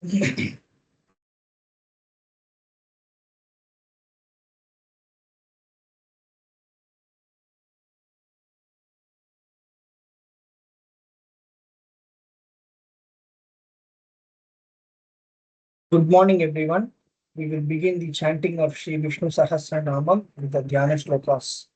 Good morning, everyone. We will begin the chanting of Sri Vishnu Sahasranamam with the Dhyana Shlokas.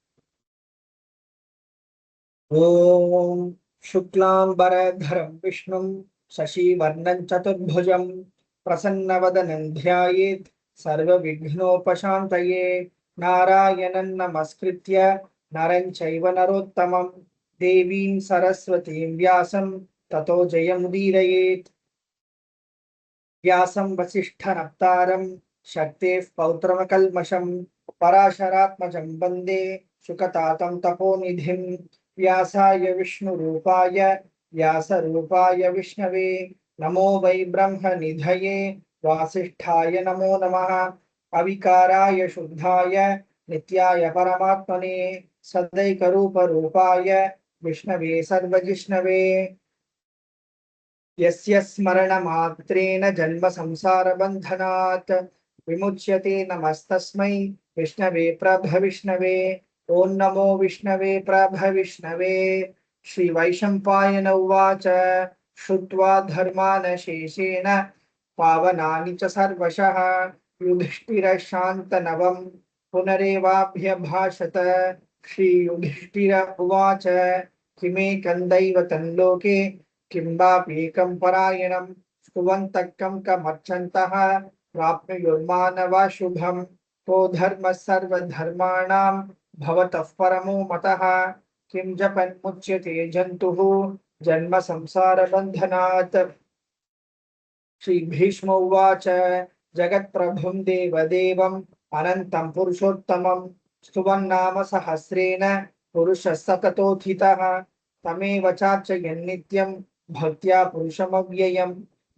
Om Shuklam Bharadharam Vishnum Sasivarnam Chaturbhujam Prasannavadanam Dhyayet Sarva Vighnopashantaye Narayanan Namaskritya Naran Chaiva Narottamam Devim Saraswatim Vyasam Tato Jayamudírayet व्यासं वसिष्ठनप्तारं शक्तेः पौत्रमकल्मषं पराशरात्मजं वन्दे शुकतातं तपोनिधिं व्यासाय विष्णुरूपाय व्यासरूपाय विष्णवे नमो वै ब्रह्मनिधये वासिष्ठाय नमो नमः अविकाराय शुद्धाय नित्याय परमात्मने सदैकरूपरूपाय विष्णवे सर्वजिष्णवे यस्य स्मरणमात्रेण जन्म संसारबन्धनात् विमुच्यते नमस्तस्मै विष्णवे प्रभविष्णवे ॐ नमो विष्णवे प्रभविष्णवे श्रीवैशम्पायन उवाच श्रुत्वा धर्मान् शेषेण पावनानि च सर्वशः युधिष्ठिरशान्तनवं पुनरेवाभ्यभाषत श्रीयुधिष्ठिर उवाच किमेकं दैवतं लोके किंबापीकं परायणं स्तुवन्तः कं कमर्चन्तः प्राप्नुयुर्मानवा शुभं को धर्मः सर्वधर्माणां भवतः परमो मतः किं जपन्मुच्यते जन्तुः जन्म संसारबन्धनात् श्री भीष्म उवाच जगत्प्रभुं देवदेवम् अनन्तं पुरुषोत्तमं स्तुवन्नाम सहस्रेण पुरुषः सततोत्थितः तमेव चार्चयन्नित्यं भक्त्या पुरुषमव्ययं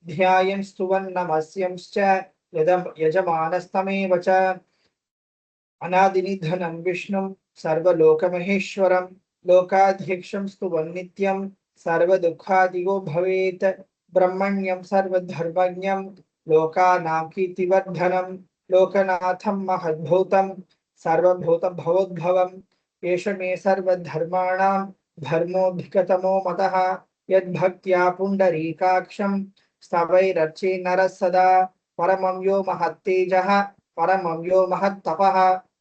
ध्यायन् स्तुवन्नमस्यंश्च यजमानस्तमेव च अनादिनिधनं विष्णुं सर्वलोकमहेश्वरं लोकाध्यक्षं स्तुवन्नित्यं सर्वदुःखादिगो भवेत् ब्रह्मण्यं सर्वधर्मज्ञं लोकानां कीर्तिवर्धनं लोकनाथं महद्भूतं सर्वभूतभवोद्भवम् एष मे सर्वधर्माणां धर्मोऽधिकतमो मतः यद्भक्त्या पुण्डरीकाक्षं स्तवैरर्चे नरः सदा परमं यो महत्तेजः परमं यो महत्तपः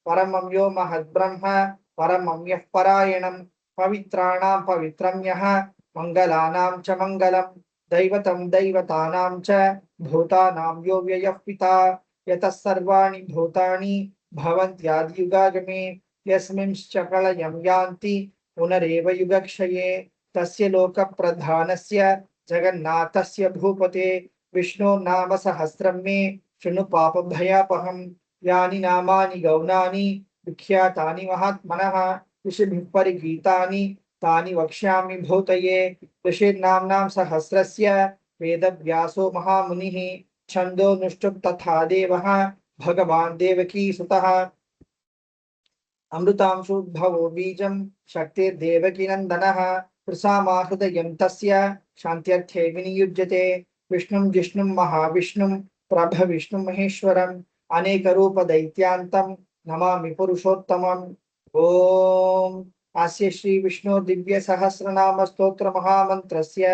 परमं यो महद्ब्रह्म परमं यः परायणं पवित्राणां पवित्रं यः मङ्गलानां च मङ्गलं दैवतं दैवतानां च भूतानां यो व्ययः पिता यतः सर्वाणि भूतानि भवन्त्यादियुगागमे यस्मिंश्च प्रलयं यान्ति पुनरेव युगक्षये तस्य लोकप्रधानस्य जगन्नाथस्य भूपते विष्णो नाम सहस्रं मे शृणु पापभयापहं यानि नामानि गौणानि विख्यातानि महात्मनः ऋषिभिः परिगीतानि तानि वक्ष्यामि भूतये ऋषिर्नाम्नां सहस्रस्य वेदव्यासो महामुनिः छन्दोनुष्टुप् तथा देवः भगवान् देवकीसुतः अमृतांशुद्भवो बीजं शक्तिर्देवकीनन्दनः प्रसामाहृदयं तस्य शान्त्यर्थे विनियुज्यते विष्णुं जिष्णुं महाविष्णुं प्रभविष्णुं महेश्वरम् अनेकरूपदैत्यान्तं नमामि पुरुषोत्तमम् ॐ अस्य श्री विष्णु दिव्य सहस्रनाम स्तोत्र महामन्त्रस्य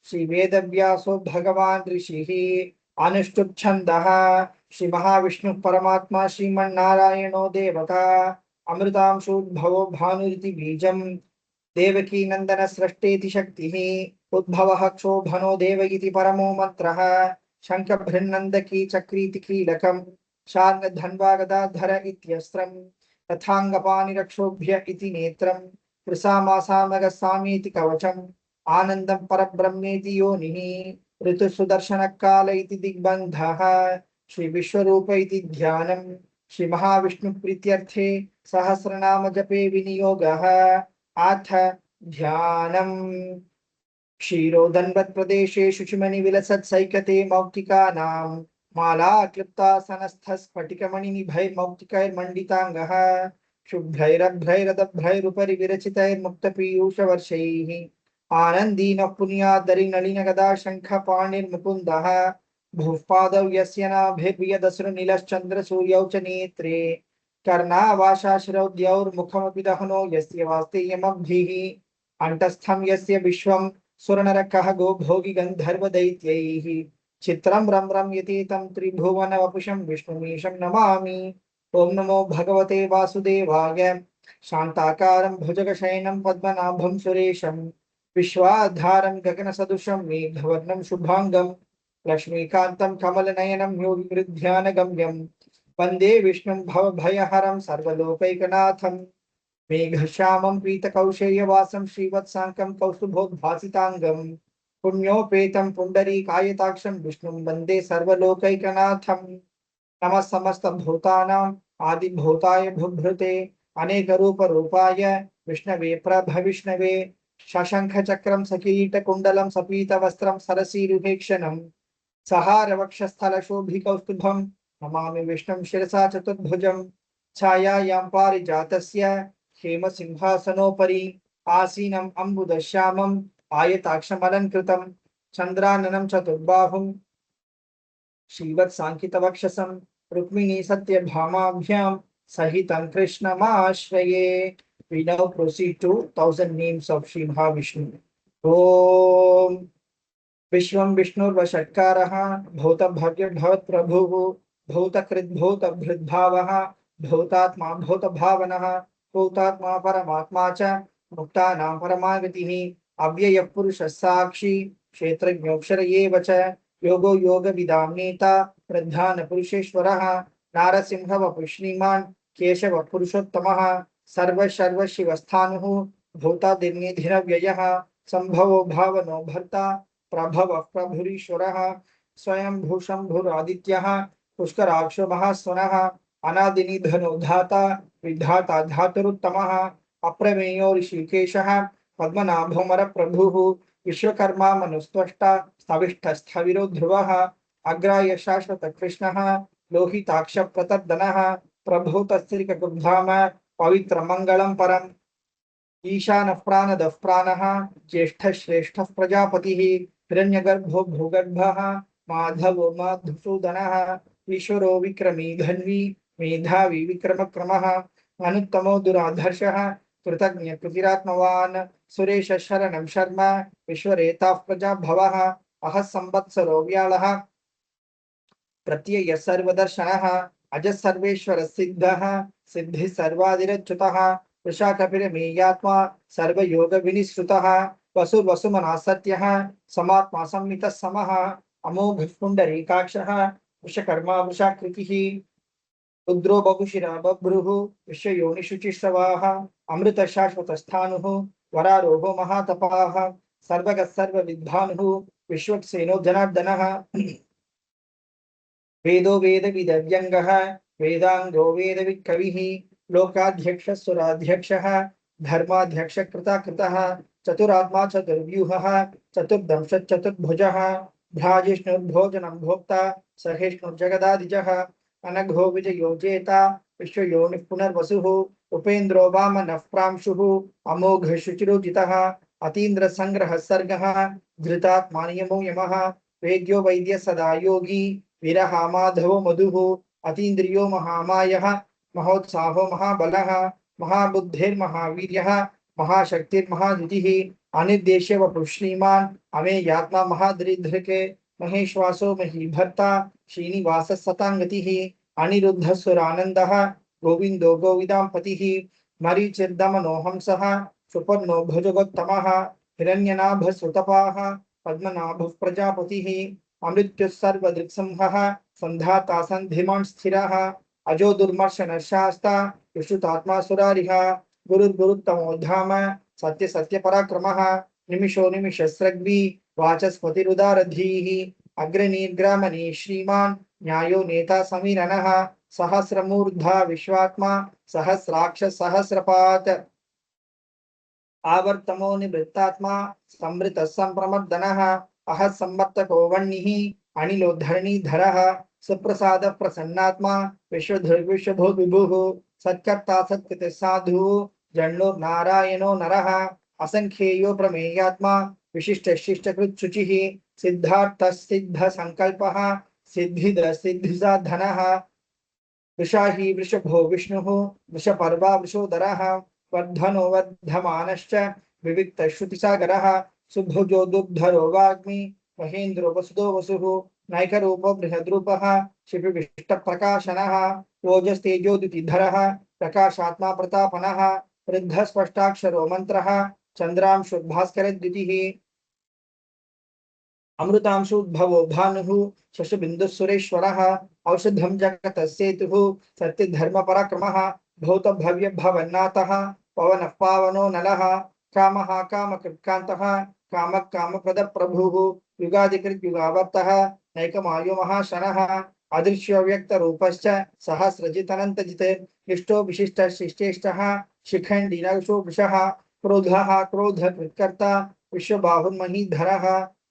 श्री वेदव्यासो भगवान् ऋषिः अनुष्टुप् छन्दः श्री महाविष्णु परमात्मा श्रीमन्नारायणो देवता अमृतांशोद्भवो भानुरिति बीजं देवकी नंदन सृष्टेति शक्तिः उद्भवः क्षोभनो देव इति परमो मंत्रः शंख बृहन्नंदकी चक्रीति कीलकं शार्ङ्गधन्वा गदाधर इत्यस्त्रं तथाङ्गपाणिरक्षोभ्य इति नेत्रं कृसामासामगसामीति कवचम् आनन्दं परब्रह्मेति योनिः ऋतुसुदर्शनकाल इति दिग्बन्धः श्री विश्वरूप इति ध्यानं श्री महाविष्णु प्रीत्यर्थे सहस्रनाम जपे विनियोगः अथ ध्यानम् क्षीरोदन्वत् प्रदेशे शुचिमणि विलसत् सैकते मौक्तिकानां माला क्लिप्तासनस्थ स्फटिकमणिनिभैर्मौक्तिकैर्मण्डिताङ्गः शुभ्रैरभ्रैरदभ्रैरुपरि विरचितैर्मुक्तपीयूषवर्षैः आनन्दीनः पुण्यादरिनलिनगदा शङ्खपाणिर्मुकुन्दः भूपादौ यस्य नाभिर्यदसृनीलश्चन्द्र सूर्यौ च नेत्रे कर्णावाशाश्रौद्यौर्मुखमपि दहनो यस्य वास्तेयमब्धिः अण्टस्थं यस्य विश्वं सुरनरकः गो भोगि गन्धर्वदैत्यैः चित्रं रं रम्यतीतं त्रिभुवनवपुषं विष्णुमीशं नमामि। ओम नमो भगवते वासुदेवाय। शान्ताकारं भुजगशयनं पद्मनाभं सुरेशं विश्वाधारं गगनसदृशं मेघवर्णं शुभांगं लक्ष्मीकान्तं कमलनयनं योगिवृद्ध्यानगम्यं वन्दे विष्णुं भवभयहरं सर्वलोकैकनाथं मेघश्यामं पीतकौशेयवासं श्रीवत्साङ्कं कौस्तुभोद्भासिताङ्गं पुण्योपेतं पुण्डरीकायताक्षं विष्णुं वन्दे सर्वलोकैकनाथं। नमः समस्त भूतानां आदिभूताय भूभृते अनेक रूप रूपाय विष्णवे प्रभविष्णवे शशंख चक्रम सकीट कुंडलम सपीत वस्त्रम सरसीरुहेक्षणम सहार वक्षस्थल शोभिकौस्तुभम नमामि विष्णुं शिरसा चतुर्भुजं छायायां पारिजातस्य हेम सिंहासनोपरि आसीनम् अम्बुदश्यामम् आयताक्षमलङ्कृतं चन्द्राननं चतुर्बाहुं श्रीवत्साङ्कितवक्षसं रुक्मिणी सत्यभामाभ्यां सहितं कृष्णमाश्रये। We now proceed to 1000 names of Sri Mahavishnu. Om विश्वं विष्णुर्वषट्कारः भूतभव्यभवत्प्रभुः भूतकृद्भूतभृद्भावः भूतात्मा भूतभावनः भूतात्मा परमात्मा च मुक्तानां परमागतिः अव्ययः पुरुषः साक्षी क्षेत्रज्ञोऽक्षर एव च योगो योगविदां नेता प्रधानपुरुषेश्वरः नारसिंहवपुः श्रीमान् केशवः पुरुषोत्तमः सर्वशिवस्थाणुः भूतादिर्निधिरव्ययः संभवो भावनो भर्ता प्रभव प्रभुरीश्वरः स्वयं भूशंभुरादित्यः पुष्कराक्षो महास्वनः अनादिनिधनो धाता विधाता धातुरुत्तमः अप्रमेयो ऋषिकेशः पद्मनाभोमर प्रभुः विश्वकर्मा मनुस्त्वष्टा स्थविष्ठस्थविरो ध्रुवः अग्राय शाश्वत कृष्णः लोहिताक्ष प्रतर्दनः प्रभु तस्त्रिककुब्धाम पवित्र मंगलम परम ईशान प्राणदः प्राणः ज्येष्ठ श्रेष्ठ प्रजापतिः हिरण्यगर्भो भूगर्भः माधवो मधुसूदनः ईश्वरो विक्रमी धन्वी मेधावी विक्रमक्रमः अनुत्तमो दुराधर्षः कृतज्ञ कृतिरात्मवान् सुरेश शरणं शर्म विश्वरेताः प्रजाभवः अह संवत्सरो व्यालः प्रत्यय सर्वदर्शनः अज सर्वेश्वर सिद्धः सिद्धि सर्वादिरच्युतः वृषाकपिरमेयात्मा सर्वयोग विनिश्रुतः वसुर्वसुमनः सत्यः समात्मा संमितः समः अमोघ पुण्डरीकाक्षः वृषकर्मा वृषाकृतिः रुद्रो बभुशिरा बभ्रुः विश्वयोनिशुचिश्रवाः अमृत शाश्वत स्थाणुः वरारोहो महातपाः सर्वगः सर्वविद्भानुः विश्वक्सेनो जनार्दनः वेदो वेद विदव्यंगः वेदांगो वेद विकविः लोकाध्यक्ष सुराध्यक्षः धर्माध्यक्ष कृताकृतः चतुरात्मा चतुर्व्यूहः चतुर्दंश चतुर्भुजः भ्राजिष्णुर्भोजनं भोक्ता सहिष्णुर्जगदादिजः अनघो विजयो जेता विश्वयोनिः पुनर्वसुः उपेन्द्रो वामनः प्रांशुः अमोघ शुचिरोजितः अतीन्द्र संग्रह सर्गः धृतात्मा नियमो यमः वेद्यो वैद्य सदा योगी वीरः माधवो मधुः अतीन्द्रियो महामायः महोत्साहो महाबलः महाबुद्धिर्महावीर्यः महाशक्तिर्महाद्युतिः अनिर्देश्य वपुः श्रीमान् अमेयात्मा महादरिद्रके महेश्वासो महीभर्ता श्रीनिवासः सताङ्गतिः अनिरुद्धः सुरानन्दः गोविन्दो गोविदाम्पतिः मरीचिर्दमनो हंसः सुपर्णो भुजगोत्तमः हिरण्यनाभः सुतपाः पद्मनाभः प्रजापतिः अमृत्युः सर्वदृक्संहः सन्धाता सन्धिमान् स्थिरः अजो दुर्मर्शन शास्ता विश्रुतात्मा सुरारिः गुरुर्गुरुत्तमो धाम सत्य सत्य पराक्रमः निमिषो निमिषस्रग्वी वाचस्पतिरुदारधीः अग्रनीर्ग्रामणी श्रीमान् न्यायो नेता समीरणः सहस्रमूर्धा विश्वात्मा सहस्राक्ष सहस्रपात् आवर्तमो निवृत्तात्मा संवृत संप्रमर्दनः अह संवर्तको वह्निः अनिलो धरणीधरः सुप्रसाद प्रसन्नात्मा विश्वभो विभुः सत्कर्ता सत्कृत साधुः जन्नो नारायणो नरः असंख्येयो प्रमेयात्मा विशिष्ट शिष्टकृत शुचिः सिद्धार्थ सिद्ध संकल्पः सिद्धिद सिद्धिसाधनः वृषाही वृषभो विष्णुः वृषपर्वा वृषोदरः वर्धनो वर्धमानश्च विविक्तश्रुतिसागरः सुभुजो दुग्धरो वाग्मी महेन्द्रो वसुदो वसुः नैकरूपो बृहद्रूपः शिपिविष्टप्रकाशनः ओजस्तेजोदितिधरः प्रकाशात्मा प्रतापनः वृद्धस्पष्टाक्षरो मन्त्रः चन्द्रांशुर्भास्करद्युतिः अमृतांशुद्भवो भानुः शशबिन्दुसुरेश्वरः औषधं जगतस्येतुः सत्यधर्मपराक्रमः भौतभव्यभवन्नाथः पवनः पावनो नलः कामः कामकृत्कान्तः कामः कामप्रदप्रभुः युगादिकृद्युगावर्तः नैकमायो महाशनः अदृश्यव्यक्तरूपश्च सहस्रजितनन्तजित् इष्टो विशिष्टशिष्टेष्टः शिखण्डिनशो वृषः क्रोधः क्रोधकृत्कर्ता विश्वबाहुर्महीधरः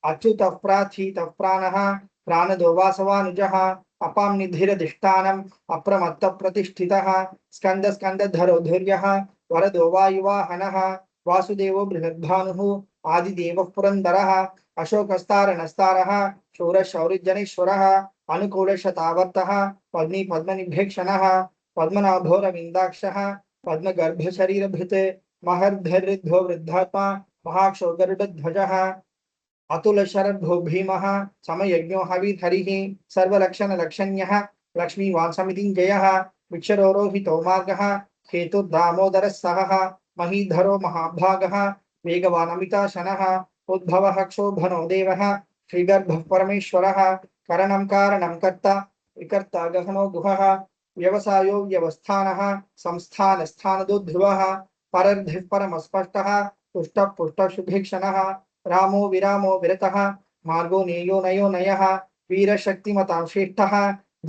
अच्युतः प्राथितः प्राणः प्राणदो वासवानुजः अपां निधिरधिष्ठानम् अप्रमत्तप्रतिष्ठितः स्कन्दस्कन्दधरो धैर्यः वरदो वायुवाहनः वासुदेवो बृहद्भानुः आदिदेवः पुरन्दरः अशोकस्तारणस्तारः शूरशौर्यजनेश्वरः अनुकूलशतावर्तः पद्मी पद्मनिभेक्षणः पद्मनाभोरविन्दाक्षः पद्मगर्भशरीरभृत् महर्धरिद्धो वृद्धात्मा महाक्षो गरुडध्वजः अतुल शरद्भो भीमः समयज्ञो हविर्हरिः सर्वलक्षणलक्षण्यः लक्ष्मीवान् समितिञ्जयः विक्षरोरोहितो मार्गः हेतुर्दामोदरः सहः महीधरो महाभागः वेगवान् अमिताशनः उद्भवः क्षोभनो देवः श्रीगर्भः परमेश्वरः करणं कारणं कर्ता विकर्ता गहनो गुहः व्यवसायो व्यवस्थानः संस्थानस्थानदो ध्रुवः परर्धिः परमस्पष्टः पुष्टः पुष्टशुभीक्षणः रामो विरामो विरतः मार्गो नेयो नयो नयः वीरशक्तिमतां श्रेष्ठः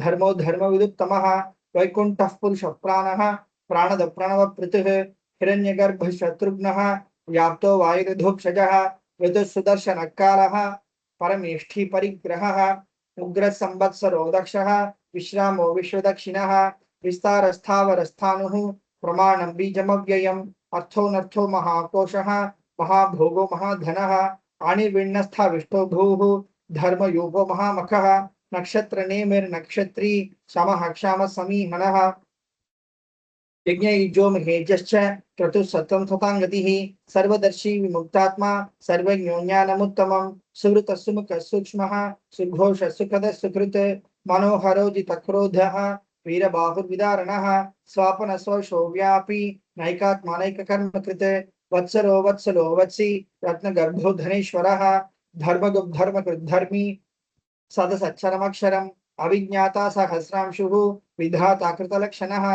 धर्मो धर्मविदुत्तमः वैकुण्ठः पुरुषः प्राणः प्राणद प्रणवपृतुः हिरण्यगर्भः शत्रुघ्नः व्याप्तो वायुर्धूक्षजः ऋतुसुदर्शनकालः परमेष्ठी परिग्रहः उग्रः संवत्सरो दक्षः विश्रामो विश्वदक्षिणः विस्तारस्थावरस्थाणुः प्रमाणं बीजमव्ययम् अर्थोऽनर्थो महाकोशः महाभोगो महाधनः अनिर्विण्णस्था विष्टो भूः धर्मयूपो महामखः नक्षत्र नेमिर्नक्षत्री समः क्षाम समीहनः यज्ञयुजो महेजश्च क्रतुः सत्त्वं तथाङ्गतिः सर्वदर्शी विमुक्तात्मा सर्वज्ञो ज्ञानमुत्तमं सुहृतः सुमुखः सूक्ष्मः सुघोषः सुखदः सुकृत् मनोहरो जितक्रोधः वीरबाहुर्विदारणः स्वापन स्वशो व्यापी नैकात्मानैककर्मकृत् वत्सरो वत्सलो वत्सी रत्नगर्भो धनेश्वरः धर्मकृद्धर्मी सदसच्चरमक्षरम् अविज्ञाता सहस्रांशुः विधाता कृतलक्षणः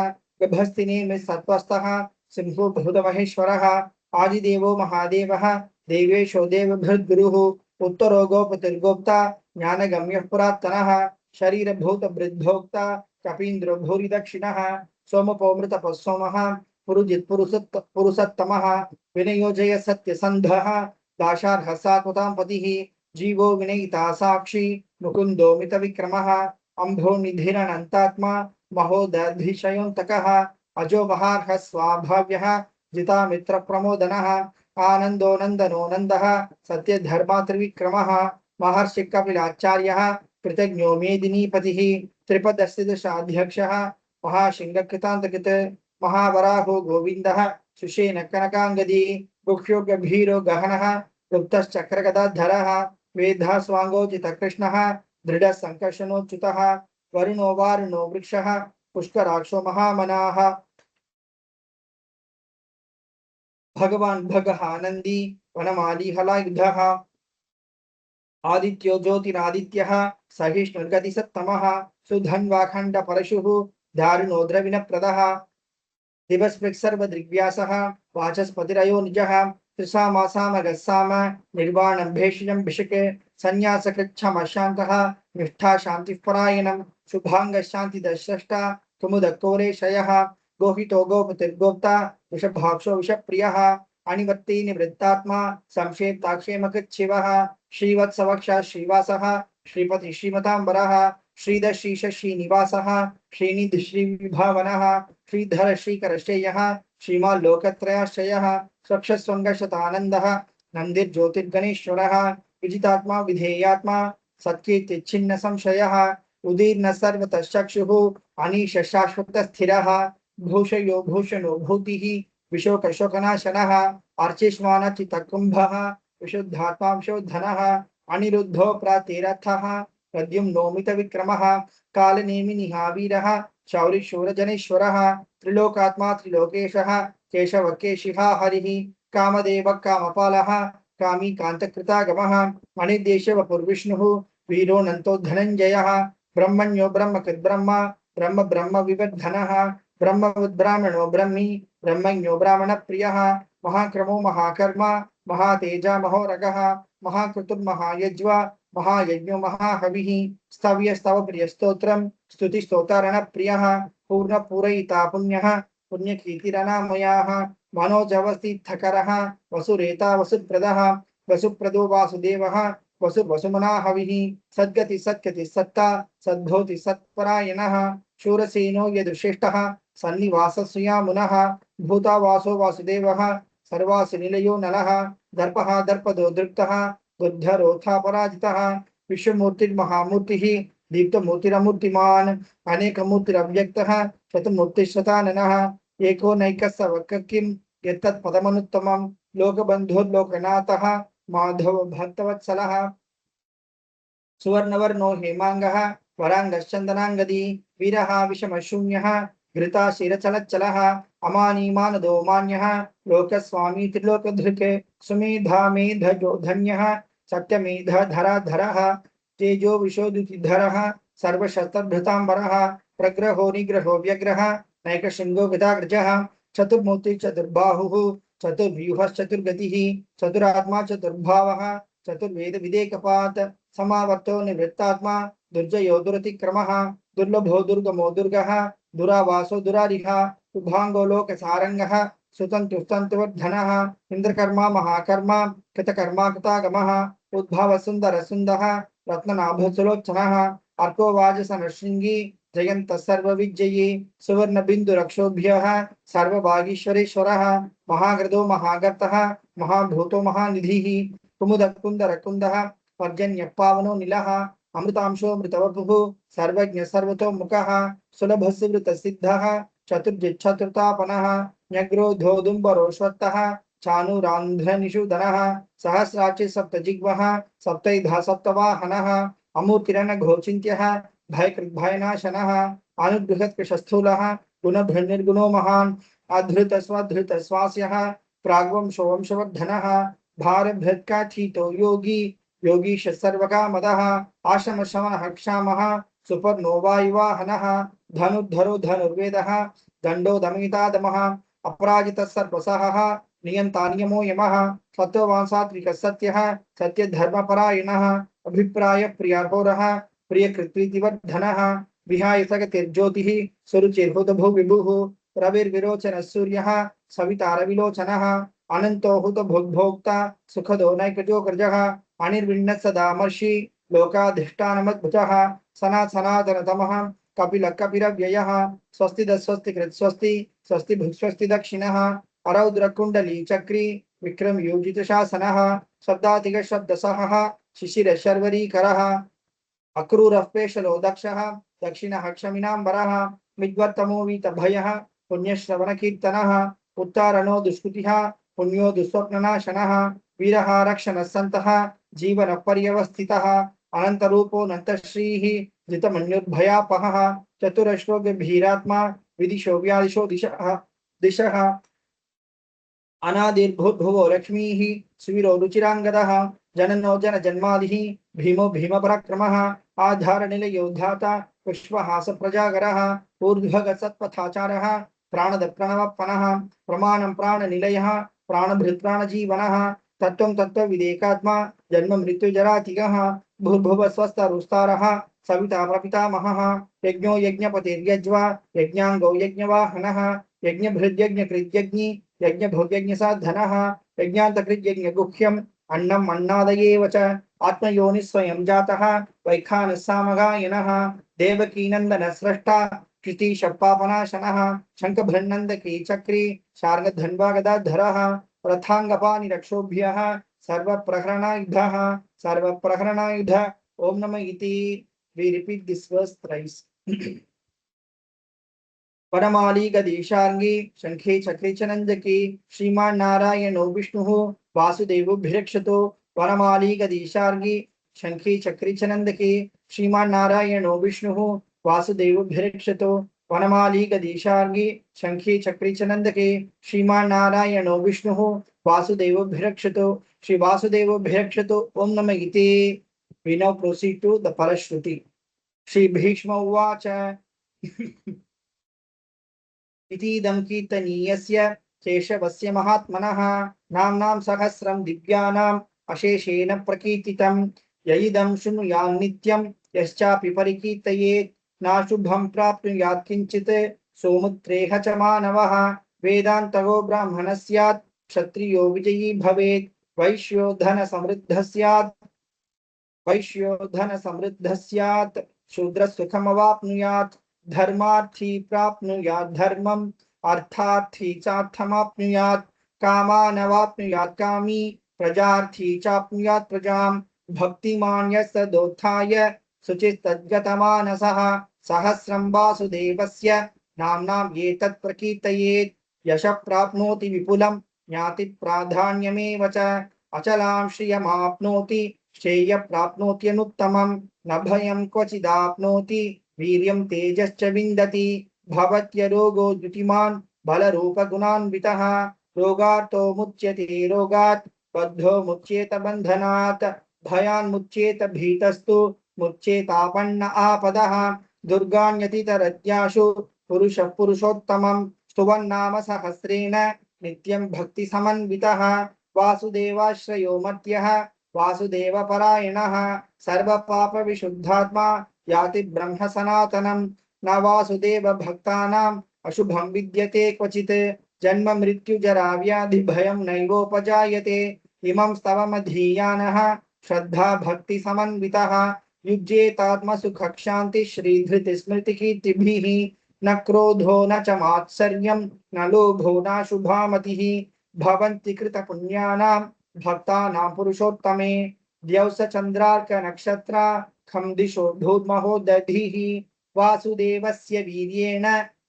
गभस्तिनेमि सत्त्वस्थः सिंहो भूतमहेश्वरः आदिदेवो महादेवः देवेशो देवभृद्गुरुः उत्तरो गोपतिर्गोप्ता ज्ञानगम्यः पुरातनः शरीरभूतभृद्भोक्ता कपीन्द्रो भूरिदक्षिणः सोमपोमृतपः सोमः पुरुजित् पुरुषोत्तमः विनयोजय सत्यसन्धः दाशार्हसात्मतां पतिः जीवो विनयिता साक्षी मुकुन्दो मितविक्रमः अम्भो निधिरनन्तात्मा महोदधिशयोऽन्तकः अजो महार्हः स्वाभाव्यः जितामित्रप्रमोदनः आनन्दो नन्दनो नन्दः सत्यधर्मा त्रिविक्रमः महर्षि कपिलाचार्यः कृतज्ञो मेदिनीपतिः त्रिपदस्थिदशाध्यक्षः महाशिङ्गकृतान्तकृत् महावराहो गोविन्दः सुषेण कनकाङ्गदी गुह्यो गभीरो गहनः गुप्तश्चक्रगदाधरः वेदः स्वाङ्गोचितकृष्णः दृढः सङ्कर्षणोच्युतः वरुणो वारुणो वृक्षः पुष्कराक्षो महामनाः भगवान् भगः नन्दी वनमाली हलायुधः आदित्यो ज्योतिरादित्यः सहिष्णुर्गतिसत्तमः सुधन्वाखण्ड परशुः दारुणो द्रविणप्रदः दिवस्पृक् सर्वदृग्व्यासः वाचस्पतिरयो निजः त्रिसामासामगस्साम निर्वाणं भेषजं भिषके संन्यासकृच्छमशान्तः निष्ठा शान्तिः परायणं शुभाङ्गः शान्तिदश्रष्टा कुमुदकोरेशयः गोहितो गोपतिर्गोप्ता वृषभाक्षो विषप्रियः अनिवर्ती निवृत्तात्मा संक्षेप्ताक्षेमकृच्छिवः श्रीवत्सवक्षः श्रीवासः श्रीपति श्रीमताम्बरः श्रीधर श्रीनिवासः श्रीनिधि श्रीविभावनः श्रीधर श्रीकरश्रेयः श्रीमाल्लोकत्रयाश्रयः स्वक्षस्वङ्गशतानन्दः नन्दिर्ज्योतिर्गणेश्वरः विजितात्मा विधेयात्मा सत्कीर्तिच्छिन्न संशयः उदीर्न सर्वतश्चक्षुः अनीश शाश्वत स्थिरः भूषयो भूषणो भूतिः विशोकशोकनाशनः अर्चिष्मान चित्तकुम्भः विशुद्धात्मा विशोधनः अनिरुद्धो प्रातिरथः प्रद्युम्नोमित विक्रमः कालनेमिनिहा वीरः शौरिशूरजनेश्वरः त्रिलोकात्मा त्रिलोकेशः केशव केशिहा हरिः कामदेव कामपालः कामी कान्तकृतागमः अनिर्देश वपुर्विष्णुः वीरोऽनन्तो धनञ्जयः ब्रह्मण्यो ब्रह्मकृद्ब्रह्म ब्रह्म ब्रह्म विवर्धनः ब्रह्मवद्ब्राह्मणो ब्रह्मी ब्रह्मण्यो ब्राह्मणप्रियः महाक्रमो महाकर्म महातेजा महोरगः महाकृतुर्महायज्वा महायज्ञो महाहविः स्तव्य स्तव प्रिय स्तोत्रम स्तुति स्तोतारण प्रियः पूर्ण पूरयिता पुण्यः पुण्यकीर्तिरनामयाः मनोजवस्थितकरः वसुरेता वसुप्रदः वसुप्रदो वासुदेवः वसुमना हविः सद्गति सत्कति सत्ता सद्भूति सत्परायणः शूरसेनो यदुश्रेष्ठः सन्निवासस्या मुनः भूतावासो वासुदेवः सर्वासु निलयो नलः दर्पः दर्पदो दृप्तः बुद्धरोथा पराजितः विश्वमूर्तिर्महामूर्तिः दीप्तमूर्तिरमूर्तिमान् अनेकमूर्तिरव्यक्तः शतमूर्तिशताननः एको नैकस्सवक्किं यत्तत्पदमनुत्तमं लोकबन्धुर्लोकनाथः माधव भक्तवत्सलः सुवर्णवर्णो हेमांगः वरांगश्चन्दनांगदी वीरः विषमशून्यः घृता शिरचलच्चलः अमानीमानदो मान्यः लोकस्वामी त्रिलोकधृक् सुमेधा मेधजो धन्यः सत्यमेध धराधरः तेजो विशोदितिधरः सर्वशस्त्रभृतांबरः प्रग्रहो निग्रहो व्यग्रः नैकशृंगो गदाग्रजः चतुर्मूर्ति चतुर्बाहुः चतुर्व्यूहश्चतुर्गतिः चतुरात्मा चतुर्भावः चतुर्वेद विदेकपात समावर्तो निवृत्तात्मा दुर्जयो दुरतिक्रमः दुर्लभो दुर्गमो दुर्गः दुरावासो दुरारिहा उभांगो लोकसारंगः सुतंतुस्तंतुवर्धनः इंद्रकर्मा महाकर्मा कृतकर्मा कृतागमः उद्भव सुंदर सुंदः रत्ननाभसुलोचनः अर्को वाजसनशृंगी जयंत सर्वविजयी सुवर्ण बिंदु रक्षोभ्यः सर्वभागीश्वरेश्वरः महाग्रदो महागर्तः महाभूतो महानिधिः कुमुद कुंदर कुंदः पर्जन्य पावनो नीलः अमृतांशो मृतवपुः सर्वज्ञ सर्वतो मुखः सुलभ सुवृत सिद्धः चतुर्जिच्छतुर्तापनः न्यग्रोधोदुम्बरोश्वत्तः चाणूरान्ध्रनिषूदनः सहस्राक्षि सप्तजिह्वः सप्तैधा सप्तवाहनः अमूर्तिरन घोचिन्त्यः भयकृद्भयनाशनः अनुगृहत्कृशस्थूलः गुणभृन्निर्गुणो महान् अधृत स्वधृत स्वास्यः प्राग्वंशो वंशवर्धनः भारभृत्काठितो योगी योगीश सर्वकामदः आश्रम शमनः क्षामः सुपर्णो वायुवाहनः धनुर्धरो धनुर्वेदः दंडो दमितादमः अपराजितः सर्वसहः नियंता नियमो यमः सत्ववान् सात्विकः सत्यः सत्यधर्मपरायणः अभिप्राय प्रियार्होरः प्रियकृत्प्रीतिवर्धनः विहाय सगतिर्ज्योतिः सुरुचिर्हुतभु विभुः रविर्विरोचनः सूर्यः सवितारविलोचनः अनंतो हुत भोक्ता सुखदो नैकजोग्रजः अनिर्विण्ण सदामर्षि लोकाधिष्ठानमद्भुतः सनातनतमः कपिल कपिरव्ययः स्वस्ति दस्वस्ति कृत स्वस्ति स्वस्ति भुक्स्वस्ति दक्षिणः अरौद्र कुंडली चक्री विक्रम योजित शासनः शब्दातिग शब्दसहः शिशिर शर्वरीकरः अक्रूरः पेशलो दक्षः दक्षिणः क्षमिनाम्बरः विद्वर्तमो वीतभयः पुण्यश्रवणकीर्तनः उत्तारणो दुष्कृतिः पुण्यो दुःस्वप्ननाशनः वीरः रक्षणः सन्तः जीवन पर्यवस्थितः अनन्तरूपो नन्तश्रीः जितमन्युर्भयापहः चतुरश्रो गभीरात्मा विदिशो व्यादिशो दिशः अनादिर्भूर्भुवो लक्ष्मीः सुवीरो रुचिराङ्गदः जननो जन जन्मादिः भीमो भीमपराक्रमः आधारनिलयो धाता पुष्पहास प्रजागरः ऊर्ध्वगत सत्पथाचारः प्राणद प्रणवपनः प्रमाणं प्राणनिलयः प्राणभृत् प्राणजीवनः तत्त्वं तत्त्वविदेकात्मा जन्म मृत्युजरातिगः भूर्भुवः स्वस्तरुस्तारः सविता प्रपितामहः यज्ञो यज्ञपतिर्यज्वा यज्ञाङ्गो यज्ञवाहनः यज्ञभृद्यज्ञकृत्यज्ञी यज्ञभोग्यज्ञसाधनः यज्ञान्तकृत्यज्ञगुह्यम् अन्नम् अन्नादयेव च आत्मयोनिः स्वयं जातः वैखानः सामगायनः देवकीनन्दनः स्रष्टा कृतिशपापनाशनः शङ्खभृन्नन्दकी चक्री शार्ङ्गधन्वागदाधरः रथाङ्गपाणिरक्षोभ्यः सर्वप्रहरणायुधः सर्वप्रहरणायुध ओम नमः इति. We repeat this verse thrice. वनमाली गदीशार्गी शंखे चक्रे चनंदकी श्रीमान नारायणो विष्णुः वासुदेवोभिरक्षतो. वनमाली गदीशार्गी शंखे चक्रे चनंदकी श्रीमान नारायणो विष्णुः वासुदेवोभिरक्षतो. वनमाली गदीशार्गी शंखे चक्रे चनंदकी श्रीमान नारायणो विष्णुः वासुदेवोभिरक्षतो. श्री वासुदेवोभिरक्षतो ओम नमः इति. We now proceed to the Parashruti. Shri Bhishma उवाच इतीदं कीर्तनीयस्य केशवस्य महात्मनः नाम्नां सहस्रं दिव्यानाम् अशेषेण प्रकीर्तितं. यइदं शृणुयान् नित्यं यश्चापि परिकीर्तयेत् नाशुभं प्राप्नुयात् किञ्चित् सौमुत्रेह च मानवः. वेदान्तगो ब्राह्मणः स्यात् क्षत्रियो विजयी भवेत् वैश्यो धन समृद्धः स्यात् शूद्र सुखमवाप्नुयात्. धर्मार्थी प्राप्नुयात् धर्मम् अर्थार्थी चार्थमाप्नुयात्. कामानवाप्नुयात् कामी प्रजार्थी चाप्नुयात् प्रजाम्. भक्तिमान् यस्तदोत्थाय शुचिस्तद्गतमानसः सहस्रं वासुदेवस्य नाम्नाम् एतत् प्रकीर्तयेत् यशः प्राप्नोति विपुलं ज्ञाति प्राधान्यमेव च. अचलां श्रियमाप्नोति श्रेय प्राप्नोत्यनुत्तमं. न भयं क्वचिदाप्नोति वीर्यं तेजश्च विन्दति. भवत्यरोगो द्युतिमान् बलरूपगुणान्वितः. रोगार्तो मुच्यते रोगात् बद्धो मुच्येत बन्धनात्. भयान्मुच्येत भीतस्तु मुच्येतापन्न आपदः. दुर्गान्यतितरद्याशु पुरुषः पुरुषोत्तमं स्तुवन्नाम सहस्रेण नित्यं भक्तिसमन्वितः. वासुदेवाश्रयो मर्त्यः वासुदेवपरायणः सर्वपापविशुद्धात्मा याति ब्रह्म सनातनं. न वासुदेव भक्तानाम् अशुभं विद्यते क्वचित्. जन्म मृत्यु जरा व्याधि भयं नैवोपजायते. इमं स्तवमधीयानः श्रद्धा भक्ति समन्वितः. युज्येतात्म सुख क्षान्ति श्रीधृति स्मृति कीर्तिभिः. न क्रोधो न च मात्सर्यं न लोभो न शुभामतिः. भवन्ति कृत पुण्यानां भक्तानां पुरुषोत्तमे. द्यौस चन्द्रार्क नक्षत्रा खं दिशो धूर्महो दधिः. वासुदेवस्य वीर्येण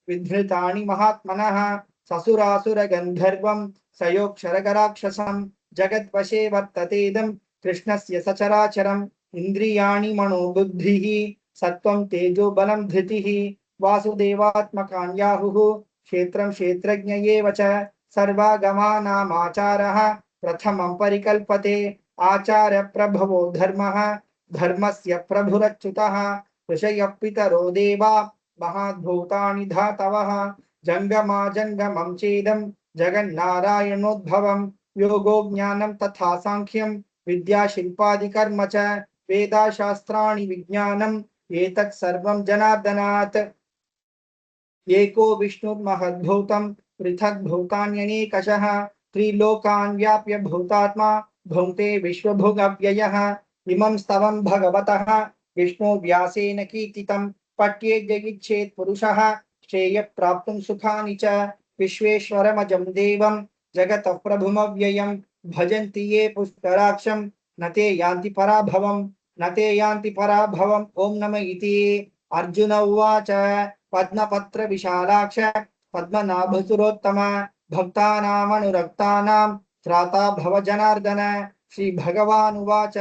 विधृतानि महात्मनः ससुरासुर गन्धर्वं सयोक्षरगराक्षसं. जगद्वशे वर्ततेदं कृष्णस्य सचराचरम्. इन्द्रियाणि मनोबुद्धिः सत्त्वं तेजो बलं धृतिः. वासुदेवात्मकान् याहुः क्षेत्रं क्षेत्रज्ञ एव च. सर्वागमानामाचारः प्रथमं परिकल्पते. आचार्य प्रभवो धर्मः धर्मस्य प्रभुरच्युतः. ऋषयः पितरो देवा महाद्भूतानि धातवः. जङ्गमा जङ्गमं चेदं जगन्नारायणोद्भवं. योगो ज्ञानं तथा सांख्यं विद्या शिल्पादिकर्म च. वेदाशास्त्राणि विज्ञानम् एतत् सर्वं जनार्दनात्. एको विष्णुर्महद्भूतं पृथक् भूतान्यनेकशः. त्रिलोकान् व्याप्य भूतात्मा भुङ्क्ते विश्वभुगव्ययः. इमं स्तवं भगवतः विष्णु व्यासेन कीर्तितं. पठ्येद्यगिच्छेत् पुरुषः श्रेयः प्राप्तुं सुखानि च. विश्वेश्वरमजं देवं जगतः प्रभुमव्ययं. भजन्ति ये पुष्कराक्षं न ते यान्ति पराभवम् ओम नमः इति. अर्जुन उवाच पद्मपत्र विशालाक्ष पद्मनाभसुरोत्तम भक्तानामनुरक्तानां त्राता भव जनार्दन. श्री भगवान् उवाच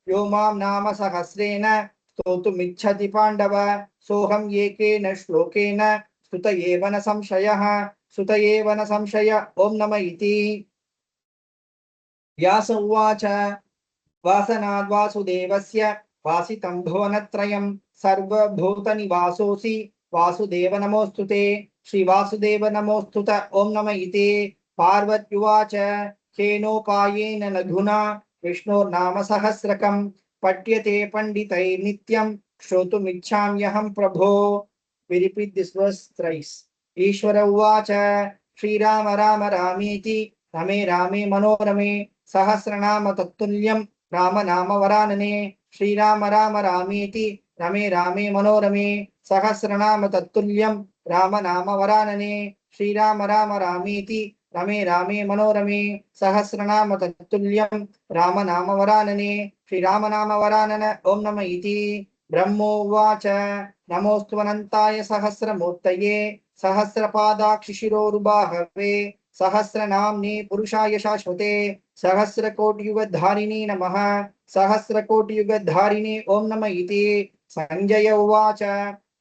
यो मां नाम सहस्रेण स्तोतुमिच्छति पाण्डव सोऽहं एकेन श्लोकेन स्तुत एव न संशय ओम नमः इति. व्यास उवाच वासनाद् वासुदेवस्य वासितं भुवनत्रयं सर्वभूतनिवासोऽसि वासुदेव नमोऽस्तुते. श्रीवासुदेव नमोऽस्तुत ओम नमः इति. पार्वत्युवाच केनोपायेन लघुना विष्णोर्नाम सहस्रकं पठ्यते पंडितैर्नित्यं श्रोतुमिच्छाम्यहं प्रभो. We repeat this verse thrice. ईश्वर उवाच श्रीराम राम रामेति रमे रामे मनोरमे सहस्रनाम तत्तुल्यं राम नाम वरानने. श्रीराम राम रामेति रमे रामे मनोरमे सहस्रनाम तत्तुल्यं राम नाम वरानने. श्रीराम राम रामेति रमे रामे मनोरमे सहस्रनाम तत्तुल्यं रामनाम वरानने श्रीराम नाम वरानन ओम नम इति ब्रह्मोवाच नमोऽस्तु अनन्ताय सहस्रमूर्तये सहस्रपादाक्षिशिरोरुबाहवे सहस्रनाम्ने पुरुषाय शाश्वते सहस्रकोटियुगधारिणे नमः सहस्रकोटियुगधारिणे ओम नम इति संजय उवाच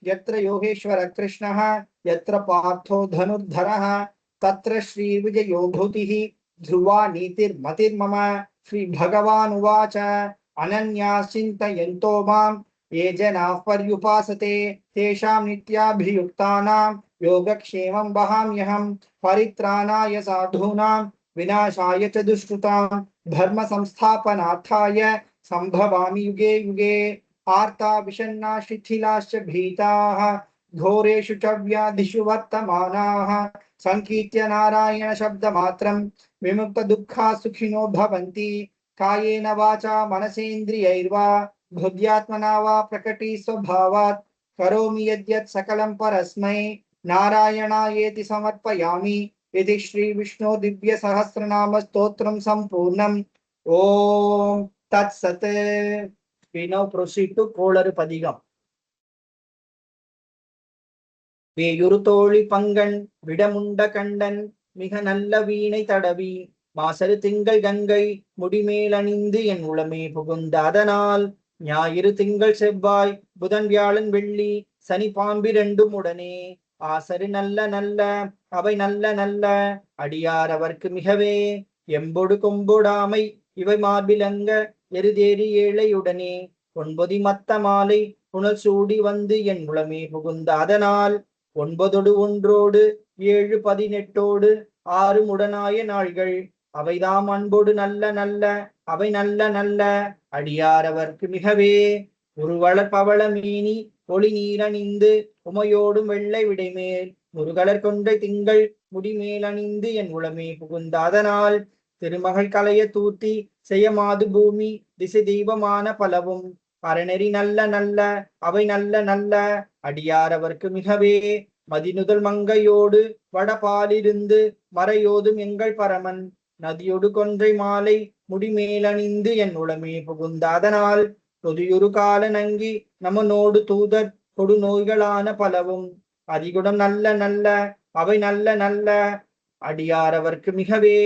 यत्र योगेश्वर कृष्णः यत्र पार्थो धनुर्धरः तत्र श्रीविजयो भूतिः ध्रुवा नीतिर्मतिर्मम श्रीभगवानुवाच अनन्याः चिन्तयन्तो मां ये जनाः पर्युपासते तेषां नित्याभियुक्तानां योगक्षेमं वहाम्यहं परित्राणाय साधूनां विनाशाय च दुष्कृतां धर्म संस्थापनार्थाय संभवामि युगे युगे आर्ता विषण्णा शिथिलाश्च भीताः घोरेषु च व्याधिषु वर्तमानाः संकीर्त्य नारायण शब्दमात्रं विमुक्त दुःखा सुखिनो भवन्ति कायेन वाचा मनसेन्द्रियैर्वा बुद्ध्यात्मना वा प्रकटी स्वभावात् करोमि यद्यत् सकलं परस्मै नारायणायेति समर्पयामि इति श्री विष्णु दिव्य सहस्रनाम स्तोत्रम संपूर्णम ओम तत्सत we now proceed to கோளறு பதிகம் வேயுறுதோழி பங்கன் விடமுண்ட கண்டன் மிக நல்ல வீணை தடவி மாசரு திங்கள் கங்கை முடிமேல் அணிந்து என் உளமே புகுந்த அதனால் ஞாயிறு திங்கள் செவ்வாய் புதன் வியாழன் வெள்ளி சனி பாம்பிரண்டும் உடனே ஆசரு நல்ல நல்ல அவை நல்ல நல்ல அடியார் அவர்க்கு மிகவே எம்பொடு கொம்பொடாமை இவை மார்பிலங்க எருதேறி ஏழையுடனே ஒன்பதி மத்த மாலை புனல் சூடி வந்து என் உளமே புகுந்த அதனால் 9 ஒன்றோடு 7 18 6 உடனாய நாள்கள் அவைதாம் அன்போடு நல்ல நல்ல அவை நல்ல நல்ல அடியார் அவர்க்கு மிகவே உருவளர் பவள மீனி ஒளி நீரணிந்து உமையோடும் வெள்ளை விடைமேல் முருகலர் கொன்றை திங்கள் முடிமேல் அணிந்து என் உளமே புகுந்த அதனால் திருமகள் கலைய தூத்தி செய்யமாது பூமி திசை தெய்வமான பலவும் அறநெறி நல்ல நல்ல அவை நல்ல நல்ல அடியார் அவர்க்கு மிகவே மதிநுதல் மங்கையோடு வடபாலிருந்து மறையோதும் எங்கள் பரமன் நதியொடு கொன்றை மாலை முடிமேலணிந்து என் உளமே புகுந்த அதனால் தொதியுறு கால நங்கி நமனோடு தூதர் கொடு நோய்களான பலவும் அதிகுடம் நல்ல நல்ல அவை நல்ல நல்ல அடியார் அவர்க்கு மிகவே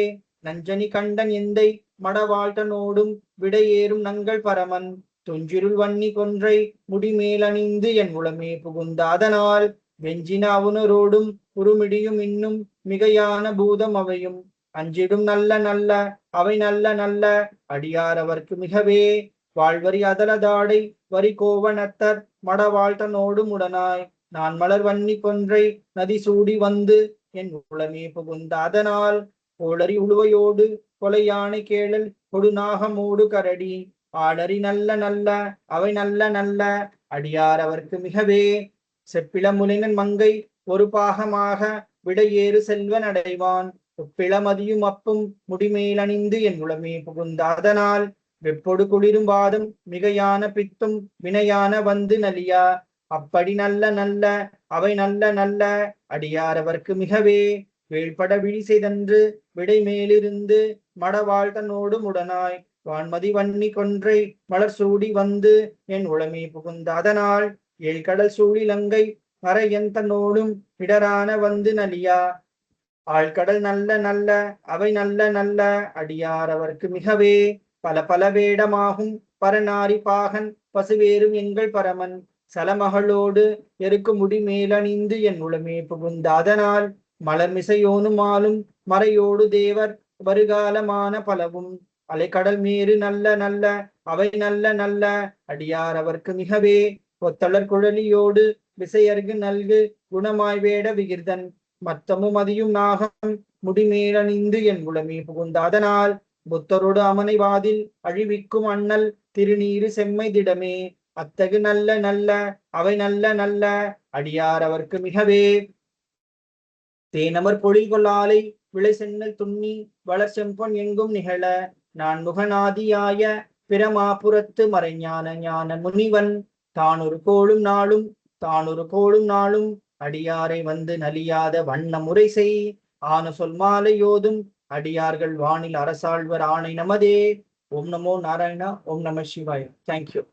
நஞ்சனி கண்டன் எந்தை மடவாழ்த்தனோடும் விடையேறும் நங்கள் பரமன் துஞ்சிருள் வன்னி கொன்றை முடிமேலணிந்து என் உளமே புகுந்த அதனால் வெஞ்சின அவுணரோடும் உருமிடியும் இன்னும் மிகையான பூதம் அவையும் அஞ்சிடும் நல்ல நல்ல அவை நல்ல நல்ல அடியார் அவர்க்கு மிகவே வாழ்வரி அதலதாடை வரி கோவணத்தர் மடவாழ்த்தனோடும் உடனாய் நான் மலர் வன்னி கொன்றை நதி சூடி வந்து என் உளமே புகுந்த அதனால் கோளரி உழுவையோடு கொலை யானை கேளல் கொடுநாகமோடு கரடி ஆளரி நல்ல நல்ல அவை நல்ல நல்ல அடியார் அவர்க்கு மிகவே செப்பிள முலைனன் மங்கை ஒரு பாகமாக விடையேறு செல்வன் அடைவான் உப்பிளமதியும் அப்பும் முடிமேலணிந்து என் உளமே புகுந்த அதனால் வெப்பொடு குளிரும் வாதம் மிகையான பித்தும் வினையான வந்து நலியா அப்படி நல்ல நல்ல அவை நல்ல நல்ல அடியார் அவர்க்கு மிகவே வேள்பட விழி செய்தன்று விடை மேலிருந்து மடவாழ்த்தனோடும் உடனாய் வான்மதி வன்னி கொன்றை மலர் சூடி வந்து என் உளமே புகுந்த அதனால் ஏழ்கடல் சூழி லங்கை மறையந்தனோடும் இடரான வந்து நலியா ஆழ்கடல் நல்ல நல்ல அவை நல்ல நல்ல அடியார் அவர்க்கு மிகவே பல பல வேடமாகும் பரநாரி பாகன் பசுவேறும் எங்கள் பரமன் சலமகளோடு எருக்கு முடிமேலணிந்து என் உளமே புகுந்த அதனால் மலர்மிசையோனுமாலும் மறையோடு தேவர் வருகாலமான பலவும் அலைக்கடல் மேறு நல்ல நல்ல அவை நல்ல நல்ல அடியார் அவர்க்கு மிகவே ஒத்தளர் குழலியோடு விசையர்கு நல்கு குணமாய் வேட விகிர்தன் மத்தமும் அதியும் நாகம் முடிமேலணிந்து என் உளமே புகுந்த அதனால் புத்தரோடு அமனை வாதில் அழிவிக்கும் அண்ணல் திருநீரு செம்மை திடமே அத்தகு நல்ல நல்ல அவை நல்ல நல்ல அடியார் அவர்க்கு மிகவே தேனமர் பொழில் கொள்ளாலை விளை சென்னல் துண்ணி வளர் செம்பொன் எங்கும் நிகழ நான் முகநாதியாய பிரமாபுரத்து மறைஞான ஞான முனிவன் தானொரு கோளும் நாளும் அடியாரை வந்து நலியாத வண்ண முறை செய் ஆன சொல் மாலை யோதும் அடியார்கள் வானில் அரசாழ்வர் ஆணை நமதே. ஓம் நமோ நாராயணா. ஓம் நம சிவாய. தேங்க்யூ.